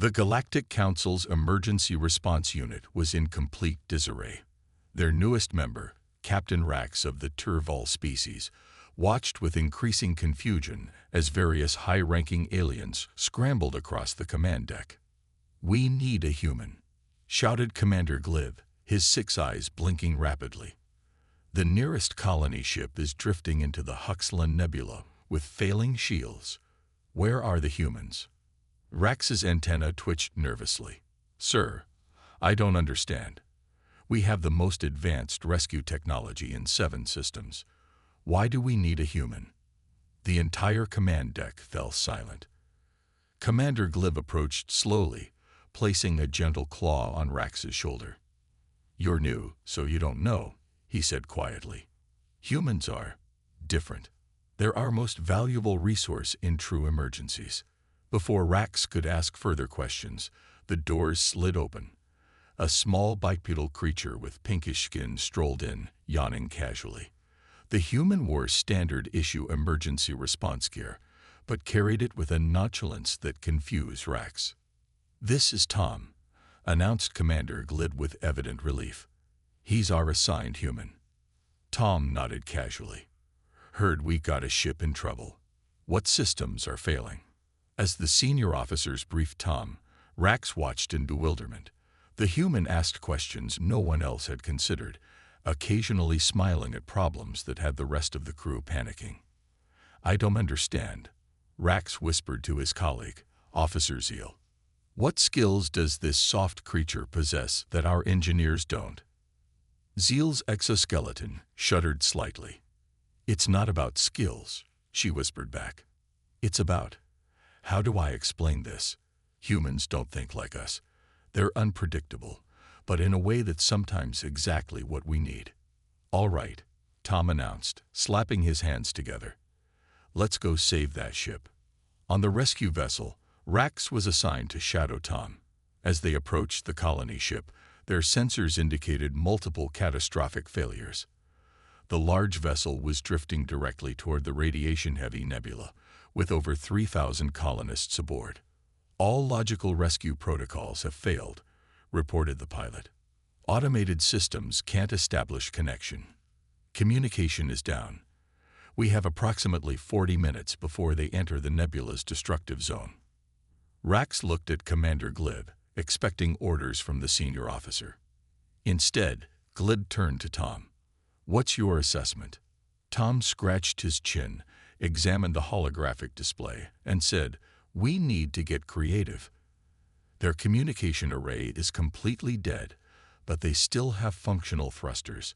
The Galactic Council's emergency response unit was in complete disarray. Their newest member, Captain Rax of the Turval species, watched with increasing confusion as various high-ranking aliens scrambled across the command deck. "We need a human," shouted Commander Glib, his 6 eyes blinking rapidly. "The nearest colony ship is drifting into the Huxlan Nebula with failing shields. Where are the humans?" Rax's antenna twitched nervously. "Sir, I don't understand. We have the most advanced rescue technology in 7 systems. Why do we need a human?" The entire command deck fell silent. Commander Glib approached slowly, placing a gentle claw on Rax's shoulder. "You're new, so you don't know," he said quietly. "Humans are different. They're our most valuable resource in true emergencies." Before Rax could ask further questions, the doors slid open. A small bipedal creature with pinkish skin strolled in, yawning casually. The human wore standard-issue emergency response gear, but carried it with a nonchalance that confused Rax. "This is Tom," announced Commander Glib with evident relief. "He's our assigned human." Tom nodded casually. "Heard we got a ship in trouble. What systems are failing?" As the senior officers briefed Tom, Rax watched in bewilderment. The human asked questions no one else had considered, occasionally smiling at problems that had the rest of the crew panicking. "I don't understand," Rax whispered to his colleague, Officer Zeal. "What skills does this soft creature possess that our engineers don't?" Zeal's exoskeleton shuddered slightly. "It's not about skills," she whispered back. "It's about... How do I explain this? Humans don't think like us. They're unpredictable, but in a way that's sometimes exactly what we need." "All right," Tom announced, slapping his hands together. "Let's go save that ship." On the rescue vessel, Rax was assigned to shadow Tom. As they approached the colony ship, their sensors indicated multiple catastrophic failures. The large vessel was drifting directly toward the radiation-heavy nebula, with over 3,000 colonists aboard. "All logical rescue protocols have failed," reported the pilot. "Automated systems can't establish connection. Communication is down. We have approximately 40 minutes before they enter the nebula's destructive zone." Rax looked at Commander Glib, expecting orders from the senior officer. Instead, Glib turned to Tom. "What's your assessment?" Tom scratched his chin, examined the holographic display, and said, "We need to get creative. Their communication array is completely dead, but they still have functional thrusters.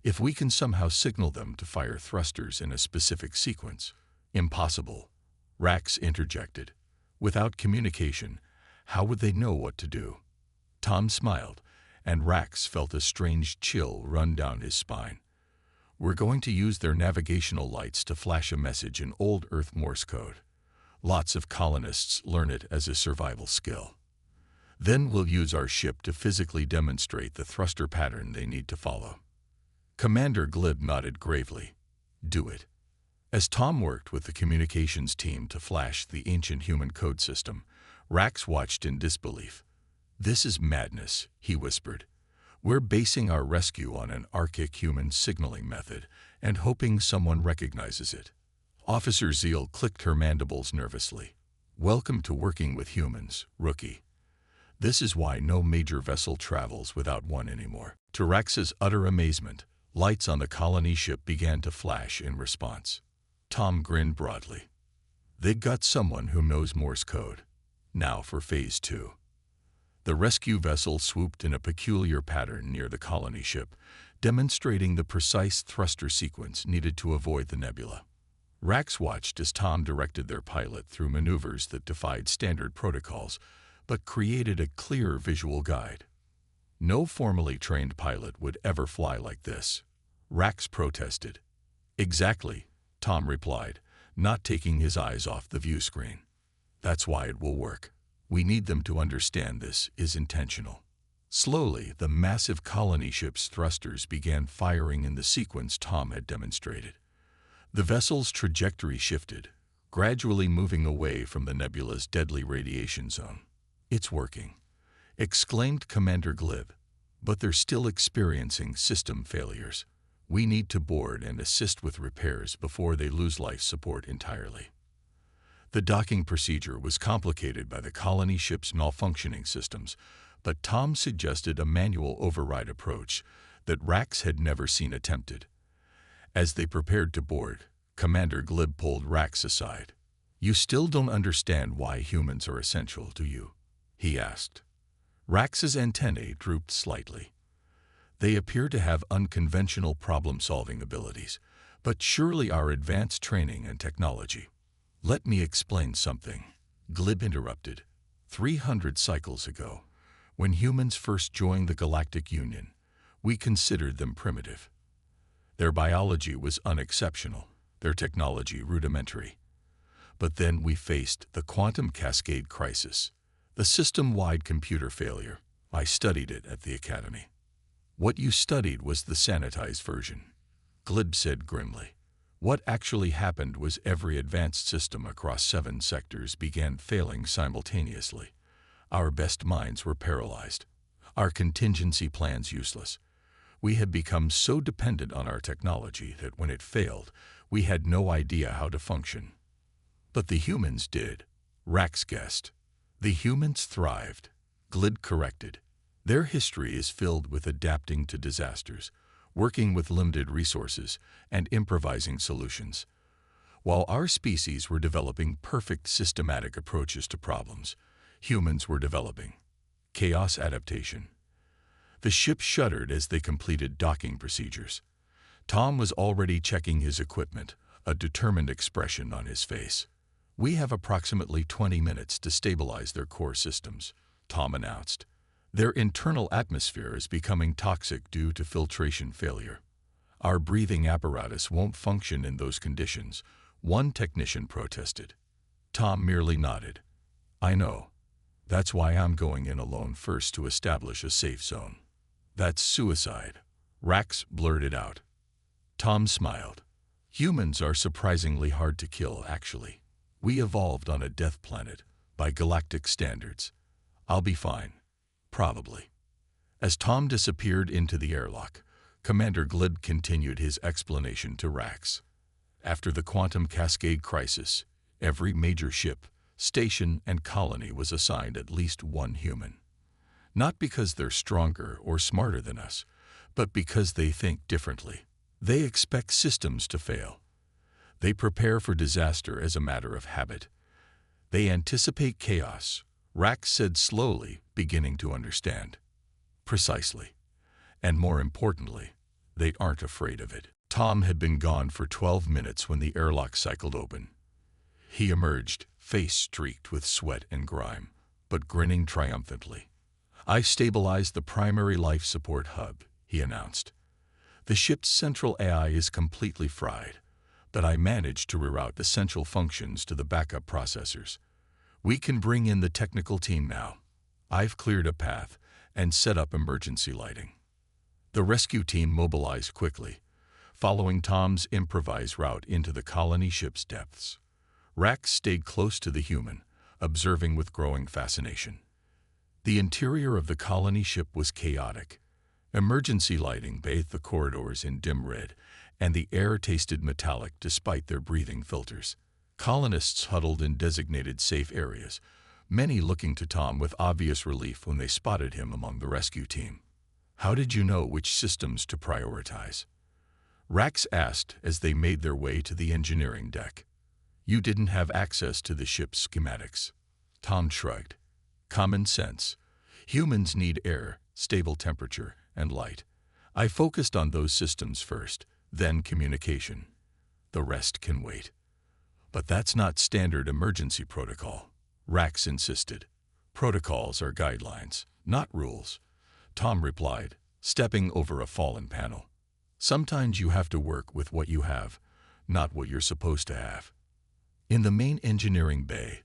If we can somehow signal them to fire thrusters in a specific sequence..." "Impossible," Rax interjected. "Without communication, how would they know what to do?" Tom smiled, and Rax felt a strange chill run down his spine. "We're going to use their navigational lights to flash a message in old Earth Morse code. Lots of colonists learn it as a survival skill. Then we'll use our ship to physically demonstrate the thruster pattern they need to follow." Commander Glib nodded gravely. "Do it." As Tom worked with the communications team to flash the ancient human code system, Rax watched in disbelief. "This is madness," he whispered. "We're basing our rescue on an archaic human signaling method and hoping someone recognizes it." Officer Zeal clicked her mandibles nervously. "Welcome to working with humans, rookie. This is why no major vessel travels without one anymore." To Rax's utter amazement, lights on the colony ship began to flash in response. Tom grinned broadly. "They got someone who knows Morse code. Now for Phase 2. The rescue vessel swooped in a peculiar pattern near the colony ship, demonstrating the precise thruster sequence needed to avoid the nebula. Rax watched as Tom directed their pilot through maneuvers that defied standard protocols, but created a clear visual guide. No formally trained pilot would ever fly like this. Rax protested. "Exactly," Tom replied, not taking his eyes off the view screen. "That's why it will work. We need them to understand this is intentional." Slowly, the massive colony ship's thrusters began firing in the sequence Tom had demonstrated. The vessel's trajectory shifted, gradually moving away from the nebula's deadly radiation zone. "It's working," exclaimed Commander Glib. "But they're still experiencing system failures. We need to board and assist with repairs before they lose life support entirely." The docking procedure was complicated by the colony ship's malfunctioning systems, but Tom suggested a manual override approach that Rax had never seen attempted. As they prepared to board, Commander Glib pulled Rax aside. "You still don't understand why humans are essential, do you?" he asked. Rax's antennae drooped slightly. "They appear to have unconventional problem-solving abilities, but surely our advanced training and technology—" "Let me explain something," Glib interrupted. 300 cycles ago, when humans first joined the Galactic Union, we considered them primitive. Their biology was unexceptional, their technology rudimentary. But then we faced the quantum cascade crisis, the system-wide computer failure. I studied it at the Academy." "What you studied was the sanitized version," Glib said grimly. "What actually happened was every advanced system across 7 sectors began failing simultaneously. Our best minds were paralyzed, our contingency plans useless. We had become so dependent on our technology that when it failed, we had no idea how to function." "But the humans did," Rax guessed. "The humans thrived," Glib corrected. "Their history is filled with adapting to disasters, working with limited resources, and improvising solutions. While our species were developing perfect systematic approaches to problems, humans were developing chaos adaptation." The ship shuddered as they completed docking procedures. Tom was already checking his equipment, a determined expression on his face. "We have approximately 20 minutes to stabilize their core systems," Tom announced. "Their internal atmosphere is becoming toxic due to filtration failure. Our breathing apparatus won't function in those conditions," one technician protested. Tom merely nodded. "I know. That's why I'm going in alone first to establish a safe zone." "That's suicide," Rax blurted out. Tom smiled. "Humans are surprisingly hard to kill, actually. We evolved on a death planet, by galactic standards. I'll be fine. Probably." As Tom disappeared into the airlock, Commander Glib continued his explanation to Rax. "After the quantum cascade crisis, every major ship, station, and colony was assigned at least one human. Not because they're stronger or smarter than us, but because they think differently. They expect systems to fail. They prepare for disaster as a matter of habit. They anticipate chaos," Rax said slowly, beginning to understand. "Precisely. And more importantly, they aren't afraid of it." Tom had been gone for 12 minutes when the airlock cycled open. He emerged, face streaked with sweat and grime, but grinning triumphantly. "I've stabilized the primary life support hub," he announced. "The ship's central AI is completely fried, but I managed to reroute essential functions to the backup processors. We can bring in the technical team now. I've cleared a path and set up emergency lighting." The rescue team mobilized quickly, following Tom's improvised route into the colony ship's depths. Rax stayed close to the human, observing with growing fascination. The interior of the colony ship was chaotic. Emergency lighting bathed the corridors in dim red, and the air tasted metallic despite their breathing filters. Colonists huddled in designated safe areas, many looking to Tom with obvious relief when they spotted him among the rescue team. "How did you know which systems to prioritize?" Rax asked as they made their way to the engineering deck. "You didn't have access to the ship's schematics." Tom shrugged. "Common sense. Humans need air, stable temperature, and light. I focused on those systems first, then communication. The rest can wait." "But that's not standard emergency protocol," Rax insisted. "Protocols are guidelines, not rules," Tom replied, stepping over a fallen panel. "Sometimes you have to work with what you have, not what you're supposed to have." In the main engineering bay,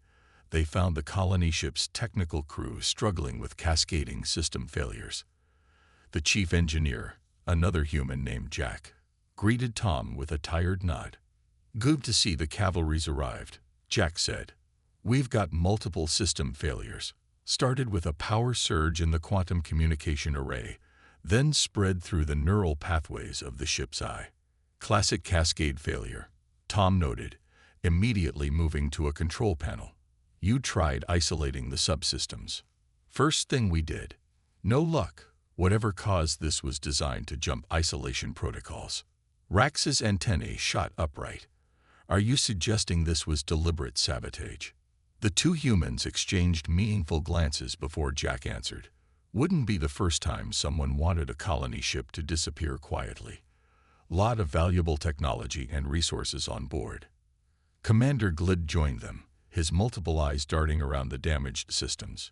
they found the colony ship's technical crew struggling with cascading system failures. The chief engineer, another human named Jack, greeted Tom with a tired nod. "Good to see the cavalry's arrived," Jack said. "We've got multiple system failures. started with a power surge in the quantum communication array, then spread through the neural pathways of the ship's eye. Classic cascade failure, Tom noted, immediately moving to a control panel. You tried isolating the subsystems. First thing we did. No luck. Whatever caused this was designed to jump isolation protocols. Rax's antennae shot upright. Are you suggesting this was deliberate sabotage? The two humans exchanged meaningful glances before Jack answered. Wouldn't be the first time someone wanted a colony ship to disappear quietly. Lot of valuable technology and resources on board. Commander Glid joined them, his multiple eyes darting around the damaged systems.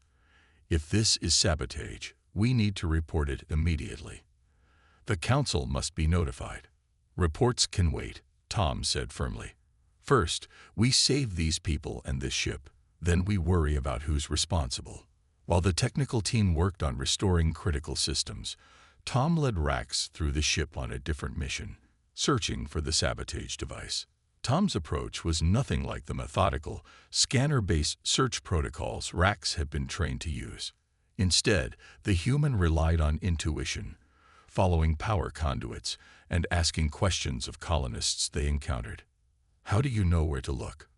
If this is sabotage, we need to report it immediately. The Council must be notified. Reports can wait, Tom said firmly. First, we save these people and this ship. Then we worry about who's responsible. While the technical team worked on restoring critical systems, Tom led Rax through the ship on a different mission, searching for the sabotage device. Tom's approach was nothing like the methodical, scanner-based search protocols Rax had been trained to use. Instead, the human relied on intuition, following power conduits and asking questions of colonists they encountered. How do you know where to look?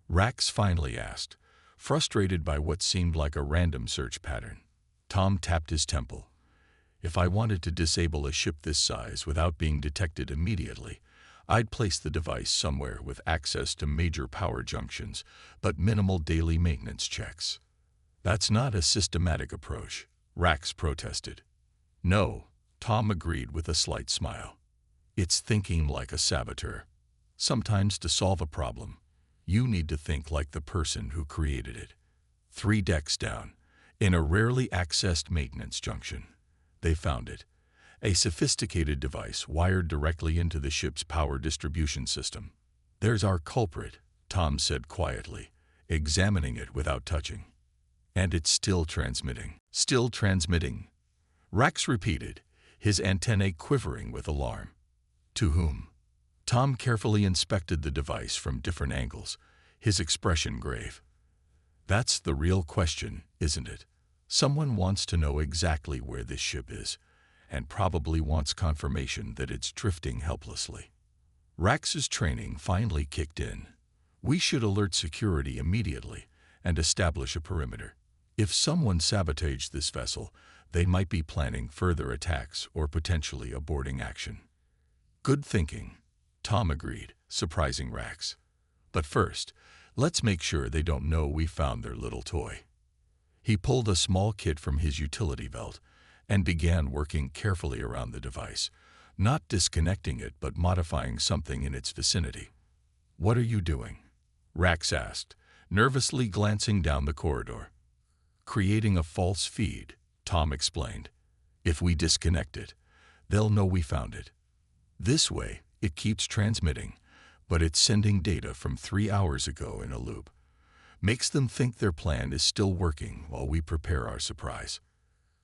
Rax finally asked, frustrated by what seemed like a random search pattern. Tom tapped his temple. If I wanted to disable a ship this size without being detected immediately, I'd place the device somewhere with access to major power junctions, but minimal daily maintenance checks. That's not a systematic approach, Rax protested. No, Tom agreed with a slight smile. It's thinking like a saboteur. Sometimes to solve a problem, you need to think like the person who created it. 3 decks down, in a rarely accessed maintenance junction, they found it. A sophisticated device wired directly into the ship's power distribution system. There's our culprit, Tom said quietly, examining it without touching. And it's still transmitting. Still transmitting. Rax repeated, his antennae quivering with alarm. To whom? Tom carefully inspected the device from different angles, his expression grave. That's the real question, isn't it? Someone wants to know exactly where this ship is, and probably wants confirmation that it's drifting helplessly. Rax's training finally kicked in. We should alert security immediately and establish a perimeter. If someone sabotaged this vessel, they might be planning further attacks or potentially aborting action. Good thinking, Tom agreed, surprising Rax. But first, let's make sure they don't know we found their little toy. He pulled a small kit from his utility belt and began working carefully around the device, not disconnecting it but modifying something in its vicinity. What are you doing? Rax asked, nervously glancing down the corridor. Creating a false feed, Tom explained. If we disconnect it, they'll know we found it. This way, it keeps transmitting, but it's sending data from 3 hours ago in a loop. Makes them think their plan is still working while we prepare our surprise.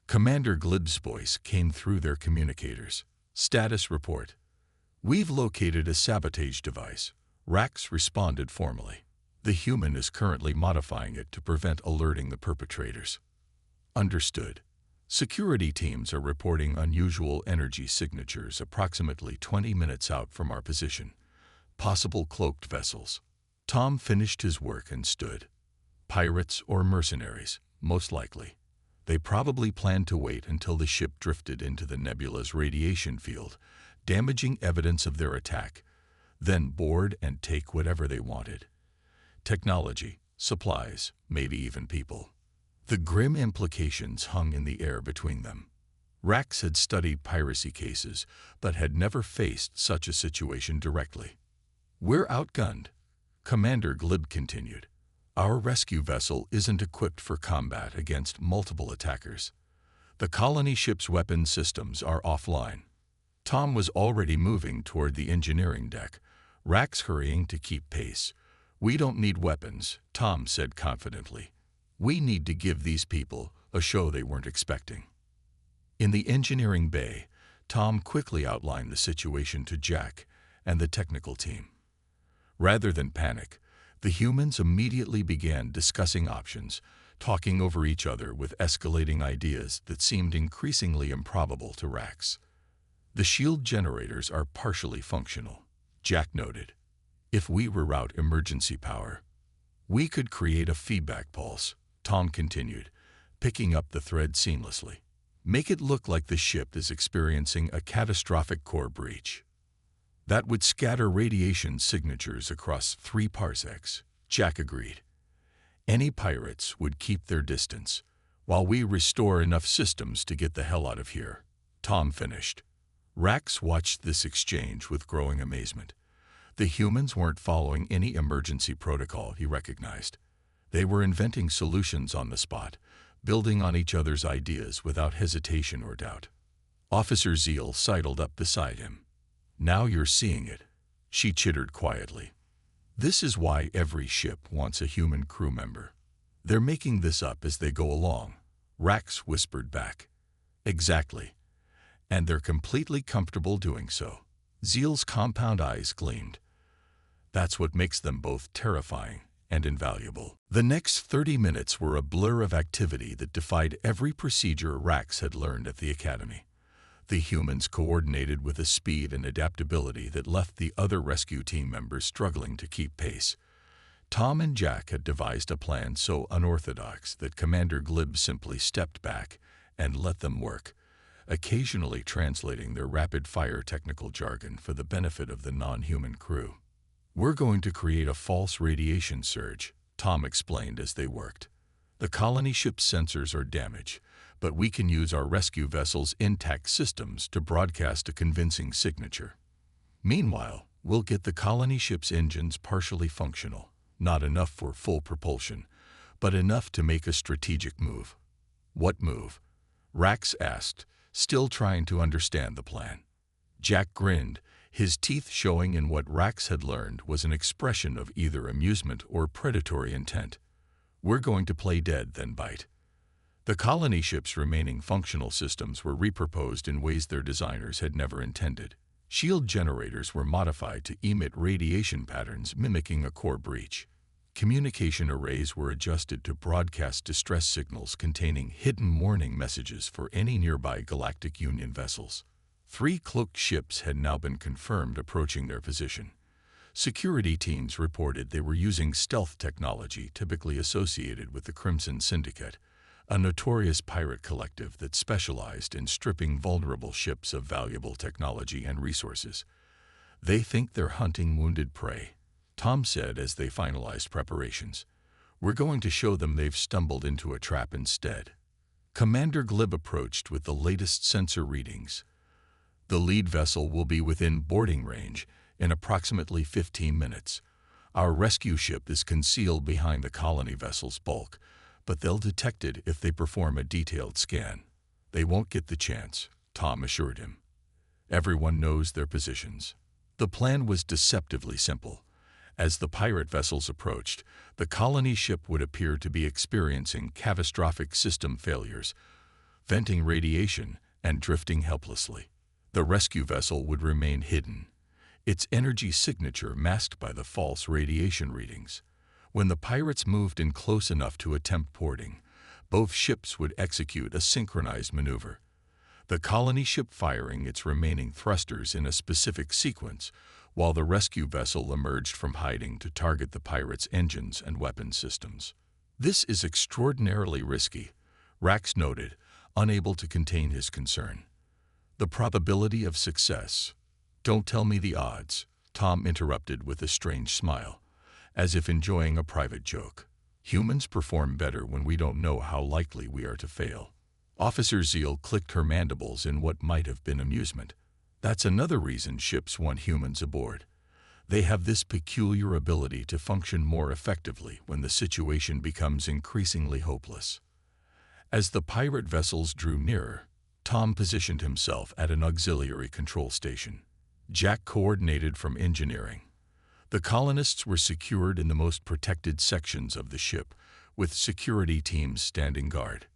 Commander Glib's voice came through their communicators. Status report. We've located a sabotage device. Rax responded formally. The human is currently modifying it to prevent alerting the perpetrators. Understood. Security teams are reporting unusual energy signatures approximately 20 minutes out from our position. Possible cloaked vessels. Tom finished his work and stood. Pirates or mercenaries, most likely. They probably planned to wait until the ship drifted into the nebula's radiation field, damaging evidence of their attack, then board and take whatever they wanted. Technology, supplies, maybe even people. The grim implications hung in the air between them. Rax had studied piracy cases, but had never faced such a situation directly. We're outgunned, Commander Glib continued. Our rescue vessel isn't equipped for combat against multiple attackers. The colony ship's weapon systems are offline. Tom was already moving toward the engineering deck, Rax hurrying to keep pace. We don't need weapons, Tom said confidently. We need to give these people a show they weren't expecting. In the engineering bay, Tom quickly outlined the situation to Jack and the technical team. Rather than panic, the humans immediately began discussing options, talking over each other with escalating ideas that seemed increasingly improbable to Rax. The shield generators are partially functional, Jack noted. If we reroute emergency power, we could create a feedback pulse, Tom continued, picking up the thread seamlessly. Make it look like the ship is experiencing a catastrophic core breach. That would scatter radiation signatures across 3 parsecs, Jack agreed. Any pirates would keep their distance, while we restore enough systems to get the hell out of here, Tom finished. Rax watched this exchange with growing amazement. The humans weren't following any emergency protocol, he recognized. They were inventing solutions on the spot, building on each other's ideas without hesitation or doubt. Officer Zeal sidled up beside him. Now you're seeing it, she chittered quietly. This is why every ship wants a human crew member. They're making this up as they go along, Rax whispered back. Exactly. And they're completely comfortable doing so. Zeal's compound eyes gleamed. That's what makes them both terrifying and invaluable. The next 30 minutes were a blur of activity that defied every procedure Rax had learned at the Academy. The humans coordinated with a speed and adaptability that left the other rescue team members struggling to keep pace. Tom and Jack had devised a plan so unorthodox that Commander Glib simply stepped back and let them work, occasionally translating their rapid-fire technical jargon for the benefit of the non-human crew. We're going to create a false radiation surge, Tom explained as they worked. The colony ship's sensors are damaged, but we can use our rescue vessel's intact systems to broadcast a convincing signature. Meanwhile, we'll get the colony ship's engines partially functional, not enough for full propulsion, but enough to make a strategic move. What move? Rax asked, still trying to understand the plan. Jack grinned, his teeth showing in what Rax had learned was an expression of either amusement or predatory intent. We're going to play dead, then bite. The colony ship's remaining functional systems were repurposed in ways their designers had never intended. Shield generators were modified to emit radiation patterns mimicking a core breach. Communication arrays were adjusted to broadcast distress signals containing hidden warning messages for any nearby Galactic Union vessels. 3 cloaked ships had now been confirmed approaching their position. Security teams reported they were using stealth technology typically associated with the Crimson Syndicate, a notorious pirate collective that specialized in stripping vulnerable ships of valuable technology and resources. They think they're hunting wounded prey, Tom said as they finalized preparations. We're going to show them they've stumbled into a trap instead. Commander Glib approached with the latest sensor readings. The lead vessel will be within boarding range in approximately 15 minutes. Our rescue ship is concealed behind the colony vessel's bulk, but they'll detect it if they perform a detailed scan. They won't get the chance, Tom assured him. Everyone knows their positions. The plan was deceptively simple. As the pirate vessels approached, the colony ship would appear to be experiencing catastrophic system failures, venting radiation and drifting helplessly. The rescue vessel would remain hidden, its energy signature masked by the false radiation readings. When the pirates moved in close enough to attempt porting, both ships would execute a synchronized maneuver, the colony ship firing its remaining thrusters in a specific sequence, while the rescue vessel emerged from hiding to target the pirates' engines and weapon systems. This is extraordinarily risky, Rax noted, unable to contain his concern. The probability of success. Don't tell me the odds, Tom interrupted with a strange smile, as if enjoying a private joke. Humans perform better when we don't know how likely we are to fail. Officer Zeal clicked her mandibles in what might have been amusement. That's another reason ships want humans aboard. They have this peculiar ability to function more effectively when the situation becomes increasingly hopeless. As the pirate vessels drew nearer, Tom positioned himself at an auxiliary control station. Jack coordinated from engineering. The colonists were secured in the most protected sections of the ship, with security teams standing guard.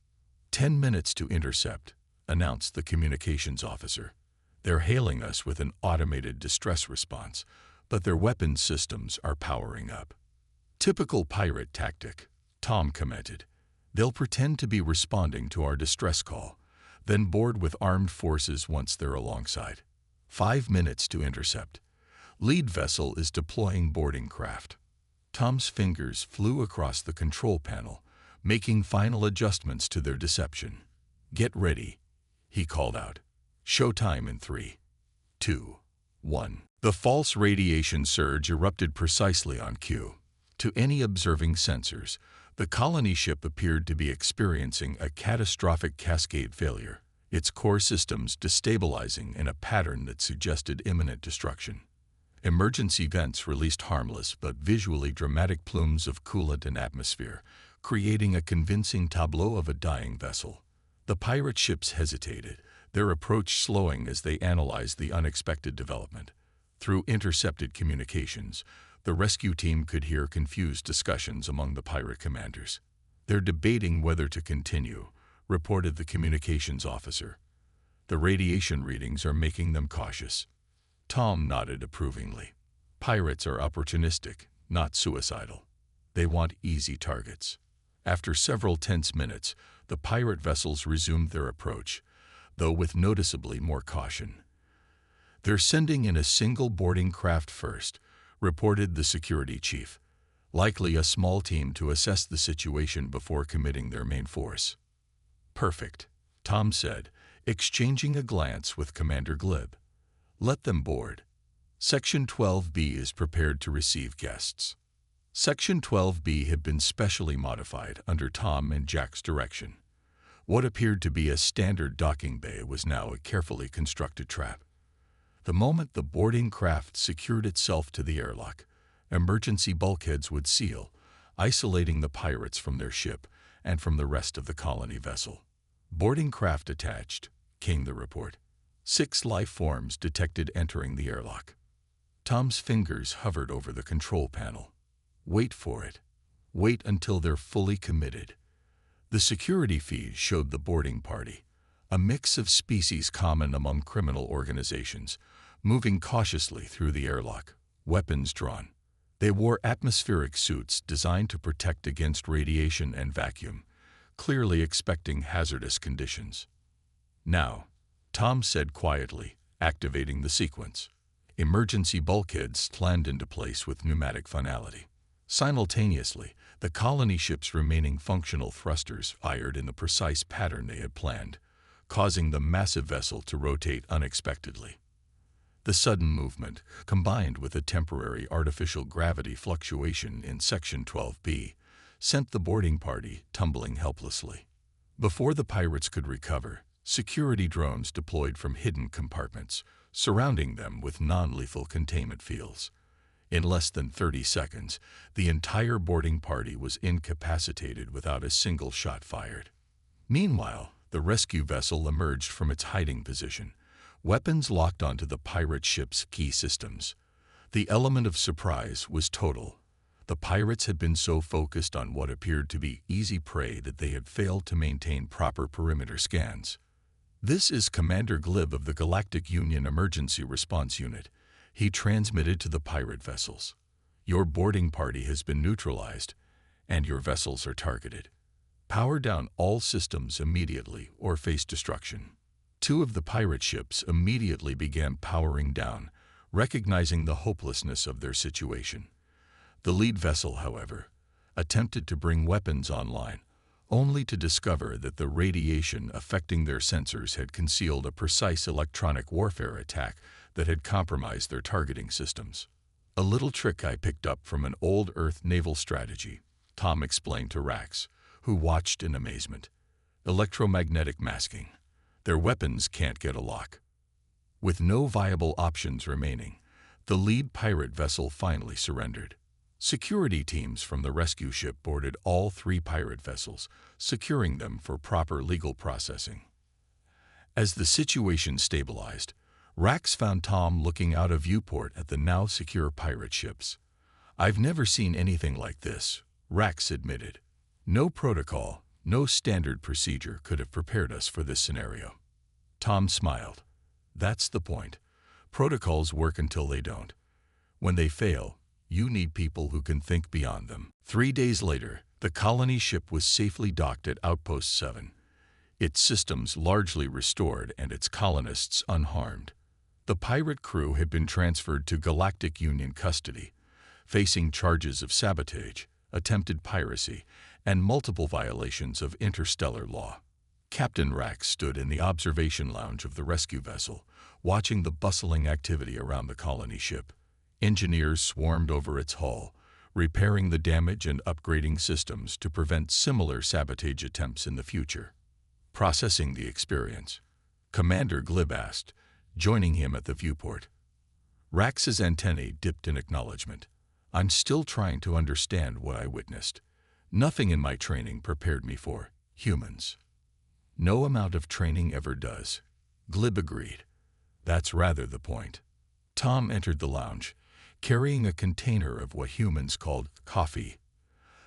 10 minutes to intercept, announced the communications officer. They're hailing us with an automated distress response, but their weapons systems are powering up. Typical pirate tactic, Tom commented. They'll pretend to be responding to our distress call, then board with armed forces once they're alongside. 5 minutes to intercept. Lead vessel is deploying boarding craft. Tom's fingers flew across the control panel, making final adjustments to their deception. "Get ready," he called out. "Showtime in 3, 2, 1. The false radiation surge erupted precisely on cue. To any observing sensors, the colony ship appeared to be experiencing a catastrophic cascade failure, its core systems destabilizing in a pattern that suggested imminent destruction. Emergency vents released harmless but visually dramatic plumes of coolant and atmosphere, creating a convincing tableau of a dying vessel. The pirate ships hesitated, their approach slowing as they analyzed the unexpected development. Through intercepted communications, the rescue team could hear confused discussions among the pirate commanders. "They're debating whether to continue," reported the communications officer. "The radiation readings are making them cautious." Tom nodded approvingly. Pirates are opportunistic, not suicidal. They want easy targets. After several tense minutes, the pirate vessels resumed their approach, though with noticeably more caution. "They're sending in a single boarding craft first," reported the security chief. "Likely a small team to assess the situation before committing their main force." "Perfect," Tom said, exchanging a glance with Commander Glib. "Let them board. Section 12B is prepared to receive guests." Section 12B had been specially modified under Tom and Jack's direction. What appeared to be a standard docking bay was now a carefully constructed trap. The moment the boarding craft secured itself to the airlock, emergency bulkheads would seal, isolating the pirates from their ship and from the rest of the colony vessel. "Boarding craft attached," came the report. 6 life forms detected entering the airlock. Tom's fingers hovered over the control panel. "Wait for it. Wait until they're fully committed." The security feed showed the boarding party, a mix of species common among criminal organizations, moving cautiously through the airlock, weapons drawn. They wore atmospheric suits designed to protect against radiation and vacuum, clearly expecting hazardous conditions. "Now," Tom said quietly, activating the sequence. Emergency bulkheads slammed into place with pneumatic finality. Simultaneously, the colony ship's remaining functional thrusters fired in the precise pattern they had planned, causing the massive vessel to rotate unexpectedly. The sudden movement, combined with a temporary artificial gravity fluctuation in Section 12B, sent the boarding party tumbling helplessly. Before the pirates could recover, security drones deployed from hidden compartments, surrounding them with non-lethal containment fields. In less than 30 seconds, the entire boarding party was incapacitated without a single shot fired. Meanwhile, the rescue vessel emerged from its hiding position, weapons locked onto the pirate ship's key systems. The element of surprise was total. The pirates had been so focused on what appeared to be easy prey that they had failed to maintain proper perimeter scans. "This is Commander Glib of the Galactic Union Emergency Response Unit," he transmitted to the pirate vessels. "Your boarding party has been neutralized, and your vessels are targeted. Power down all systems immediately or face destruction." 2 of the pirate ships immediately began powering down, recognizing the hopelessness of their situation. The lead vessel, however, attempted to bring weapons online, only to discover that the radiation affecting their sensors had concealed a precise electronic warfare attack that had compromised their targeting systems. "A little trick I picked up from an old Earth naval strategy," Tom explained to Rax, who watched in amazement. "Electromagnetic masking. Their weapons can't get a lock." With no viable options remaining, the lead pirate vessel finally surrendered. Security teams from the rescue ship boarded all 3 pirate vessels, securing them for proper legal processing. As the situation stabilized, Rax found Tom looking out a viewport at the now secure pirate ships. "I've never seen anything like this," Rax admitted. "No protocol, no standard procedure could have prepared us for this scenario." Tom smiled. "That's the point. Protocols work until they don't. When they fail, you need people who can think beyond them." 3 days later, The colony ship was safely docked at Outpost 7, its systems largely restored and its colonists unharmed. The pirate crew had been transferred to Galactic Union custody, facing charges of sabotage, attempted piracy, and multiple violations of interstellar law. Captain Rax stood in the observation lounge of the rescue vessel, watching the bustling activity around the colony ship. Engineers swarmed over its hull, repairing the damage and upgrading systems to prevent similar sabotage attempts in the future. Processing the experience, Commander Glib asked, joining him at the viewport. Rax's antennae dipped in acknowledgement. I'm still trying to understand what I witnessed. Nothing in my training prepared me for humans. No amount of training ever does. Glib agreed. That's rather the point. Tom entered the lounge, carrying a container of what humans called coffee,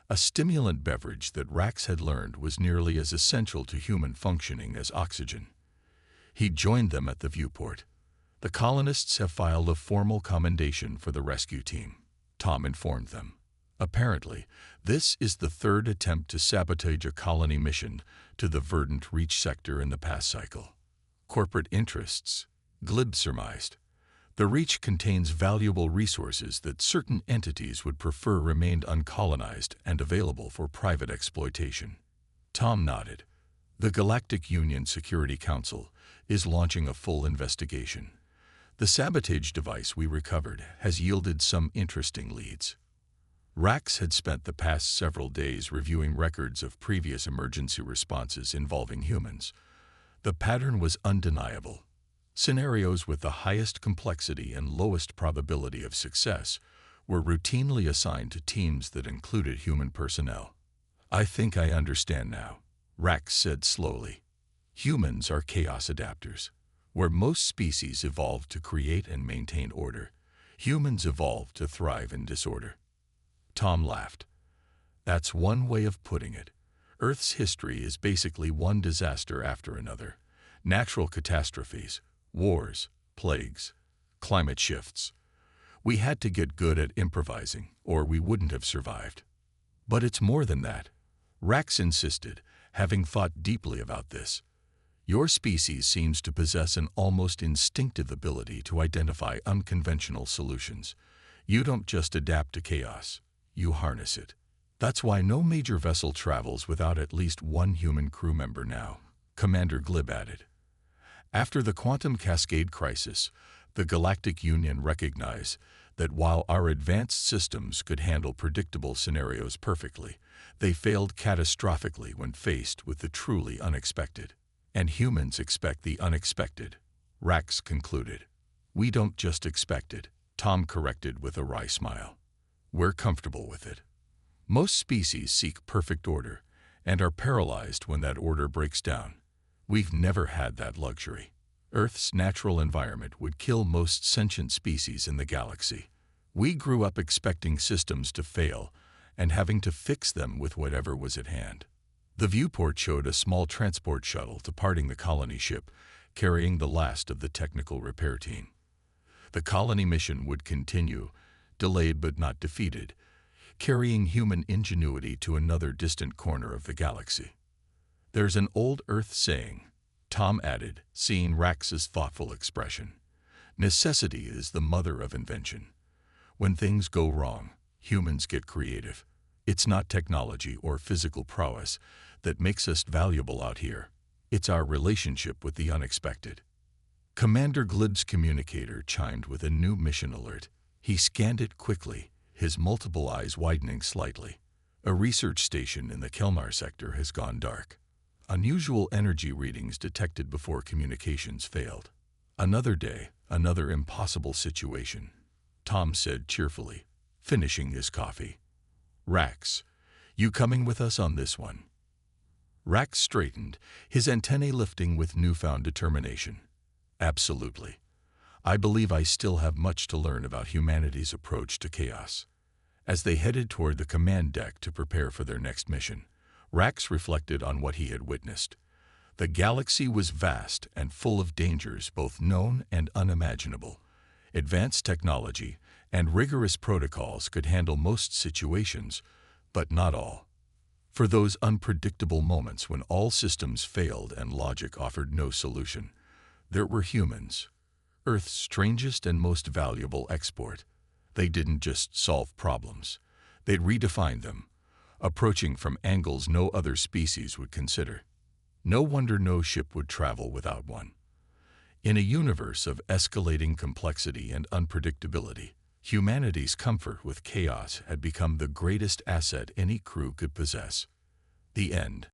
a stimulant beverage that Rax had learned was nearly as essential to human functioning as oxygen. He joined them at the viewport. The colonists have filed a formal commendation for the rescue team, Tom informed them. Apparently, this is the third attempt to sabotage a colony mission to the verdant Reach sector in the past cycle. Corporate interests, Glib surmised. The Reach contains valuable resources that certain entities would prefer remained uncolonized and available for private exploitation. Tom nodded. The Galactic Union Security Council is launching a full investigation. The sabotage device we recovered has yielded some interesting leads. Rax had spent the past several days reviewing records of previous emergency responses involving humans. The pattern was undeniable. Scenarios with the highest complexity and lowest probability of success were routinely assigned to teams that included human personnel. I think I understand now, Rax said slowly. Humans are chaos adapters. Where most species evolved to create and maintain order, humans evolved to thrive in disorder. Tom laughed. That's one way of putting it. Earth's history is basically one disaster after another. Natural catastrophes, wars, plagues, climate shifts. We had to get good at improvising, or we wouldn't have survived. But it's more than that, Rax insisted, having thought deeply about this. Your species seems to possess an almost instinctive ability to identify unconventional solutions. You don't just adapt to chaos, you harness it. That's why no major vessel travels without at least one human crew member now, Commander Glib added. After the quantum cascade crisis, the Galactic Union recognized that while our advanced systems could handle predictable scenarios perfectly, they failed catastrophically when faced with the truly unexpected. And humans expect the unexpected, Rax concluded. We don't just expect it, Tom corrected with a wry smile. We're comfortable with it. Most species seek perfect order and are paralyzed when that order breaks down. We've never had that luxury. Earth's natural environment would kill most sentient species in the galaxy. We grew up expecting systems to fail and having to fix them with whatever was at hand. The viewport showed a small transport shuttle departing the colony ship, carrying the last of the technical repair team. The colony mission would continue, delayed but not defeated, carrying human ingenuity to another distant corner of the galaxy. There's an old Earth saying, Tom added, seeing Rax's thoughtful expression. Necessity is the mother of invention. When things go wrong, humans get creative. It's not technology or physical prowess that makes us valuable out here. It's our relationship with the unexpected. Commander Glib's communicator chimed with a new mission alert. He scanned it quickly, his multiple eyes widening slightly. A research station in the Kelmar sector has gone dark. Unusual energy readings detected before communications failed. Another day, another impossible situation, Tom said cheerfully, finishing his coffee. Rax, you coming with us on this one? Rax straightened, his antennae lifting with newfound determination. Absolutely. I believe I still have much to learn about humanity's approach to chaos. As they headed toward the command deck to prepare for their next mission, Rax reflected on what he had witnessed. The galaxy was vast and full of dangers both known and unimaginable. Advanced technology and rigorous protocols could handle most situations, but not all. For those unpredictable moments when all systems failed and logic offered no solution, there were humans, Earth's strangest and most valuable export. They didn't just solve problems, they'd redefine them, approaching from angles no other species would consider. No wonder no ship would travel without one. In a universe of escalating complexity and unpredictability, humanity's comfort with chaos had become the greatest asset any crew could possess. The end.